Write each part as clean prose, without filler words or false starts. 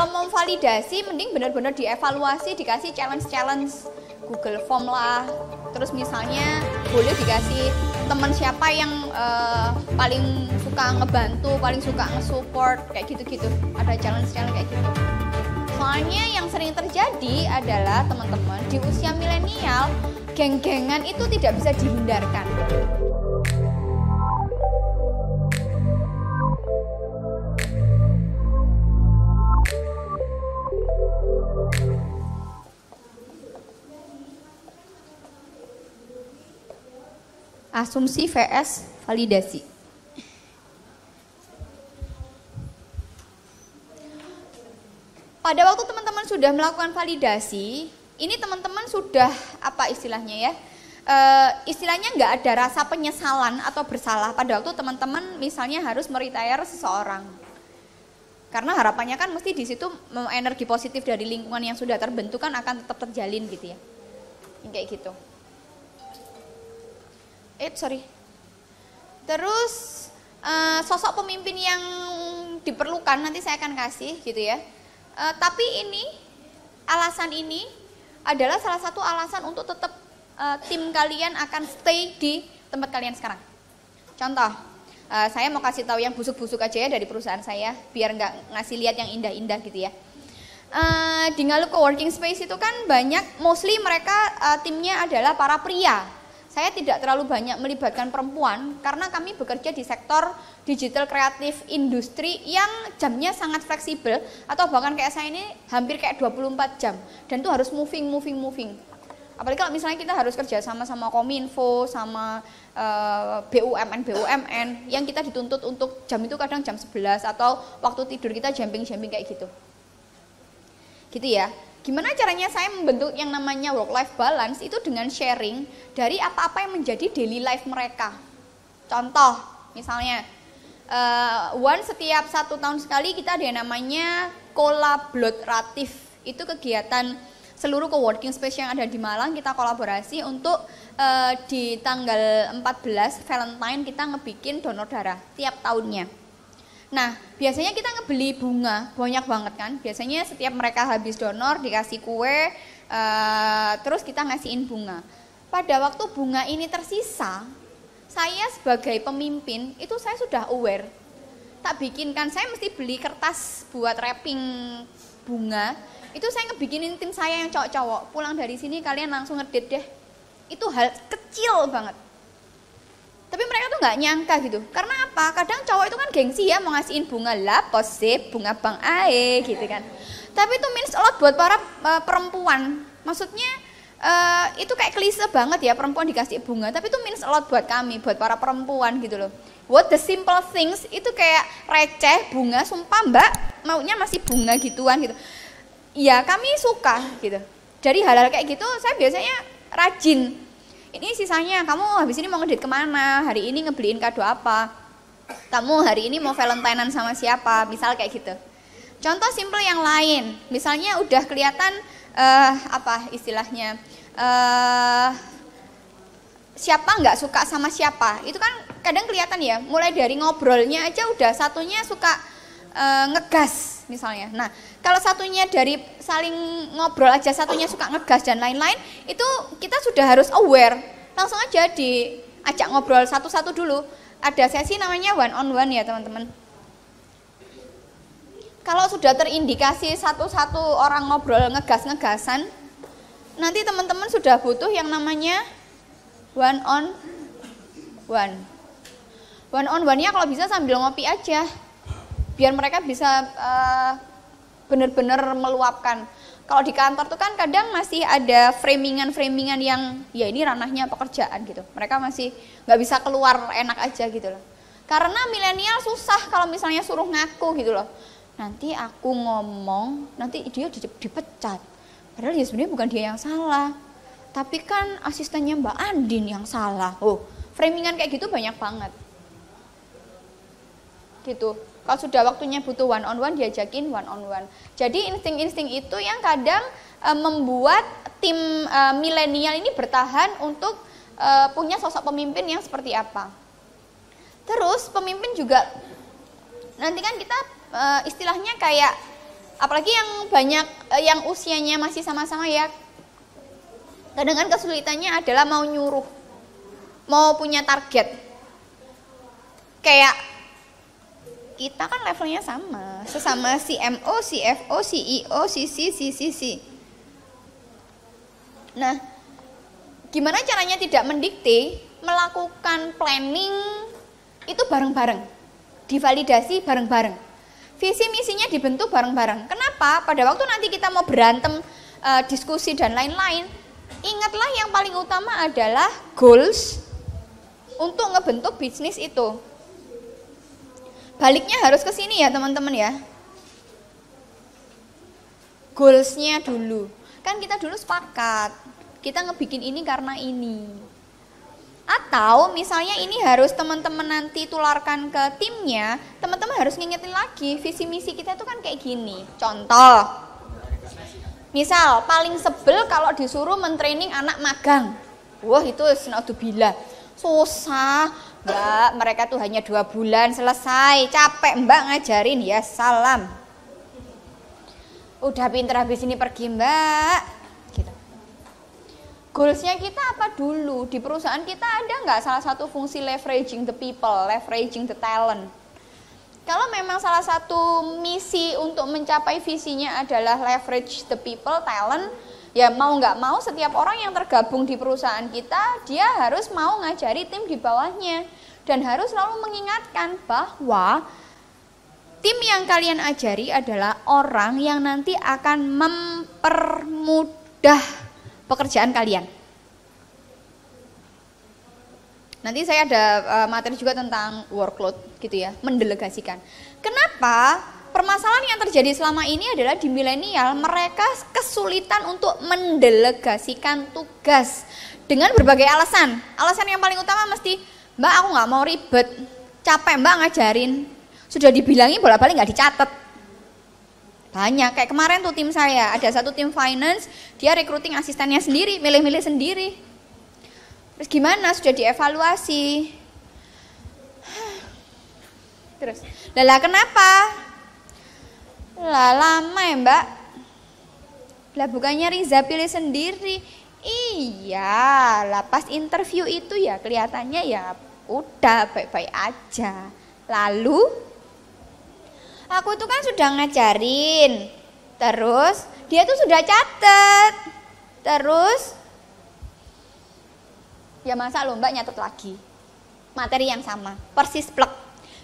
kalau mau validasi mending benar-benar dievaluasi, dikasih challenge Google Form lah. Terus misalnya boleh dikasih teman siapa yang paling suka ngebantu, paling suka nge-support kayak gitu-gitu. Ada challenge kayak gitu. Soalnya yang sering terjadi adalah teman-teman di usia milenial, geng-gengan itu tidak bisa dihindarkan. Asumsi vs validasi. Pada waktu teman-teman sudah melakukan validasi, ini teman-teman sudah apa istilahnya ya? Istilahnya nggak ada rasa penyesalan atau bersalah pada waktu teman-teman misalnya harus meretire seseorang. Karena harapannya kan mesti di situ energi positif dari lingkungan yang sudah terbentuk kan akan tetap terjalin gitu ya. Kayak gitu. Terus sosok pemimpin yang diperlukan nanti saya akan kasih gitu ya. Tapi alasan ini adalah salah satu alasan untuk tetap tim kalian akan stay di tempat kalian sekarang. Contoh, saya mau kasih tahu yang busuk-busuk aja ya dari perusahaan saya, biar nggak ngasih lihat yang indah-indah gitu ya. Di Ngalup Coworking Space itu kan banyak, mostly mereka timnya adalah para pria. Saya tidak terlalu banyak melibatkan perempuan karena kami bekerja di sektor digital kreatif industri yang jamnya sangat fleksibel atau bahkan kayak saya ini hampir kayak 24 jam dan itu harus moving. Apalagi kalau misalnya kita harus kerja sama Kominfo, sama BUMN yang kita dituntut untuk jam itu kadang jam 11 atau waktu tidur kita jumping kayak gitu. Gitu ya. Gimana caranya saya membentuk yang namanya work-life balance itu dengan sharing dari apa-apa yang menjadi daily life mereka. Contoh, misalnya, setiap 1 tahun sekali kita ada yang namanya kolaboratif. Itu kegiatan seluruh coworking space yang ada di Malang, kita kolaborasi untuk di tanggal 14 Valentine kita ngebikin donor darah tiap tahunnya. Nah, biasanya kita ngebeli bunga, banyak banget kan. Biasanya setiap mereka habis donor dikasih kue, terus kita ngasihin bunga. Pada waktu bunga ini tersisa, saya sebagai pemimpin, itu saya sudah aware. Tak bikinkan, saya mesti beli kertas buat wrapping bunga. Itu saya ngebikinin tim saya yang cowok-cowok. Pulang dari sini kalian langsung ngedit deh. Itu hal kecil banget. Tapi mereka tuh nggak nyangka gitu. Karena apa? Kadang cowok itu kan gengsi ya mau ngasihin bunga lah, posip, bunga bang ae gitu kan. Tapi itu means a lot buat para perempuan. Maksudnya itu kayak klise banget ya perempuan dikasih bunga. Tapi itu means a lot buat kami, buat para perempuan gitu loh. What the simple things itu kayak receh bunga, sumpah mbak maunya masih bunga gituan gitu. Ya kami suka gitu. Dari hal-hal kayak gitu saya biasanya rajin. Ini sisanya, kamu habis ini mau ngedate kemana, hari ini ngebeliin kado apa, kamu hari ini mau valentinean sama siapa, misal kayak gitu. Contoh simple yang lain, misalnya udah kelihatan apa istilahnya, siapa nggak suka sama siapa, itu kan kadang kelihatan ya, mulai dari ngobrolnya aja udah satunya suka ngegas misalnya. Nah, kalau satunya dari saling ngobrol aja satunya suka ngegas dan lain-lain, itu kita sudah harus aware. Langsung aja diajak ngobrol satu-satu dulu. Ada sesi namanya one on one ya, teman-teman. Kalau sudah terindikasi satu-satu orang ngobrol ngegas-ngegasan, nanti teman-teman sudah butuh yang namanya one on one. One on one-nya kalau bisa sambil ngopi aja. Biar mereka bisa benar-benar meluapkan. Kalau di kantor tuh kan kadang masih ada framingan yang ya ini ranahnya pekerjaan gitu. Mereka masih nggak bisa keluar enak aja gitu loh. Karena milenial susah kalau misalnya suruh ngaku gitu loh. Nanti aku ngomong, nanti dia dipecat. Padahal ya sebenarnya bukan dia yang salah. Tapi kan asistennya Mbak Andin yang salah. Oh, framingan kayak gitu banyak banget. Gitu. Kalau sudah waktunya butuh one on one, diajakin one on one. Jadi insting-insting itu yang kadang membuat tim milenial ini bertahan untuk punya sosok pemimpin yang seperti apa. Terus pemimpin juga nanti kan kita istilahnya kayak Apalagi yang banyak yang usianya masih sama-sama ya. Kadang-kadang kesulitannya adalah mau nyuruh, mau punya target. Kayak kita kan levelnya sama, sesama CMO, CFO, CEO, CC, CCC. Nah, gimana caranya tidak mendikte, melakukan planning itu bareng-bareng, divalidasi bareng-bareng. Visi misinya dibentuk bareng-bareng. Kenapa? Pada waktu nanti kita mau berantem, diskusi dan lain-lain, ingatlah yang paling utama adalah goals untuk ngebentuk bisnis itu. Baliknya harus ke sini ya teman-teman ya. Goalsnya dulu. Kan kita dulu sepakat, kita ngebikin ini karena ini. Atau misalnya ini harus teman-teman nanti tularkan ke timnya, teman-teman harus ngingetin lagi, visi misi kita itu kan kayak gini. Contoh, misal paling sebel kalau disuruh mentraining anak magang. Wah itu naudzubillah, susah mbak, mereka tuh hanya 2 bulan selesai, capek mbak ngajarin, ya salam. Udah pinter habis ini pergi mbak. Goalsnya kita apa dulu? Di perusahaan kita ada nggak salah satu fungsi leveraging the people, leveraging the talent? Kalau memang salah satu misi untuk mencapai visinya adalah leverage the people, talent, ya mau nggak mau setiap orang yang tergabung di perusahaan kita, dia harus mau ngajari tim di bawahnya. Dan harus selalu mengingatkan bahwa tim yang kalian ajari adalah orang yang nanti akan mempermudah pekerjaan kalian. Nanti saya ada materi juga tentang workload gitu ya, mendelegasikan. Kenapa? Permasalahan yang terjadi selama ini adalah di milenial, mereka kesulitan untuk mendelegasikan tugas dengan berbagai alasan. Alasan yang paling utama mesti, mbak aku nggak mau ribet, capek mbak ngajarin, sudah dibilangin bolak-balik nggak dicatat. Banyak, kayak kemarin tuh tim saya, ada satu tim finance, dia recruiting asistennya sendiri, milih-milih sendiri. Terus gimana, sudah dievaluasi. Terus, lah kenapa? Lah lama ya mbak. Lah bukannya Riza pilih sendiri. Iya, lah pas interview itu ya kelihatannya ya udah baik-baik aja. Lalu aku tuh kan sudah ngajarin, terus dia tuh sudah catet, terus ya masa lo mbak nyatet lagi materi yang sama, persis plek.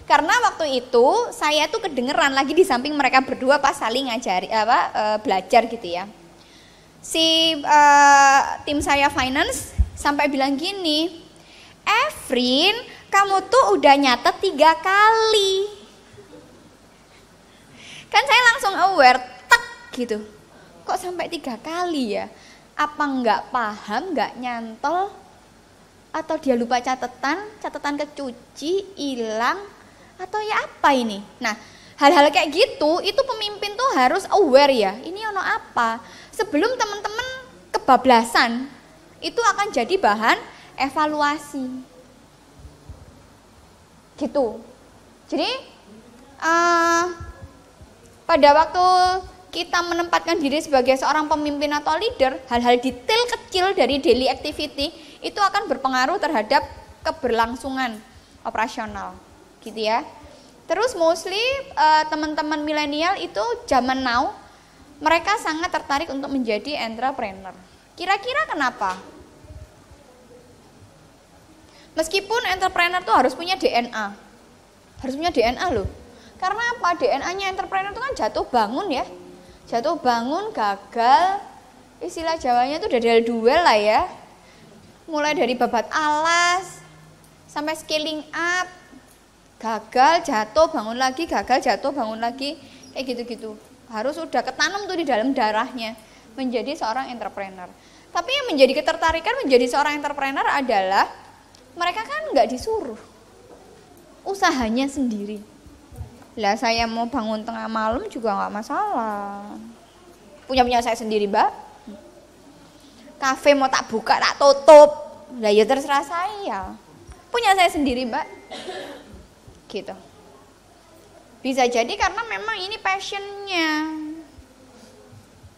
Karena waktu itu saya tuh kedengeran lagi di samping mereka berdua pas saling ngajari belajar gitu ya. Si tim saya finance sampai bilang gini, Evrin kamu tuh udah nyatet 3 kali. Kan saya langsung aware, tek gitu. Kok sampai 3 kali ya? Apa nggak paham, nggak nyantol? Atau dia lupa catatan kecuci, hilang? Atau ya apa ini? Nah, hal-hal kayak gitu, itu pemimpin tuh harus aware ya. Ini ono apa? Sebelum teman-teman kebablasan, itu akan jadi bahan evaluasi. Gitu. Jadi, pada waktu kita menempatkan diri sebagai seorang pemimpin atau leader, hal-hal detail kecil dari daily activity itu akan berpengaruh terhadap keberlangsungan operasional, gitu ya. Terus mostly teman-teman milenial itu zaman now, mereka sangat tertarik untuk menjadi entrepreneur. Kira-kira kenapa? Meskipun entrepreneur itu harus punya DNA, loh. Karena apa? DNA-nya entrepreneur itu kan jatuh bangun ya. Jatuh bangun, gagal. Istilah Jawanya itu dari duel lah ya. Mulai dari babat alas sampai scaling up. Gagal, jatuh, bangun lagi, gagal, jatuh, bangun lagi. Kayak gitu-gitu. Harus udah ketanam tuh di dalam darahnya menjadi seorang entrepreneur. Tapi yang menjadi ketertarikan menjadi seorang entrepreneur adalah mereka kan nggak disuruh. Usahanya sendiri. Lah saya mau bangun tengah malam juga nggak masalah. Punya saya sendiri mbak. Kafe mau tak buka tak tutup. Lah ya terserah saya. Punya saya sendiri mbak. Gitu. Bisa jadi karena memang ini passionnya.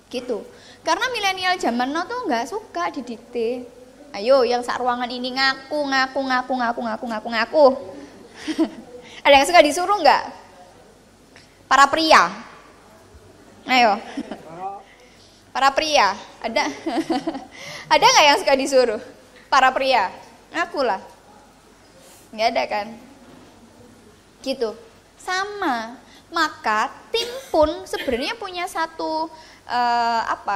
Gitu. Karena milenial zaman now tuh nggak suka didikte. Ayo yang sak ruangan ini ngaku. Ada yang suka disuruh nggak? Para pria. Ayo. Para pria, ada ada nggak yang suka disuruh? Para pria, ngaku lah. Nggak ada kan? Gitu. Sama. Maka tim pun sebenarnya punya satu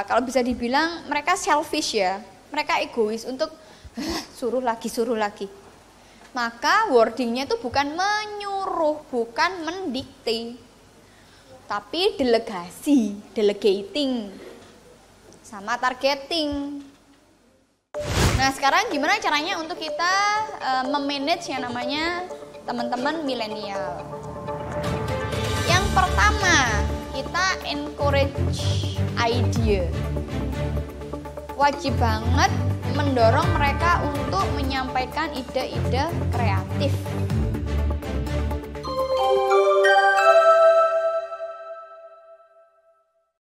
kalau bisa dibilang mereka selfish ya. Mereka egois untuk suruh lagi. Maka wordingnya itu bukan menyuruh, bukan mendikte, tapi delegasi, delegating, sama targeting. Nah sekarang gimana caranya untuk kita memanage yang namanya teman-teman milenial? Yang pertama, kita encourage ide. Wajib banget mendorong mereka untuk menyampaikan ide-ide kreatif.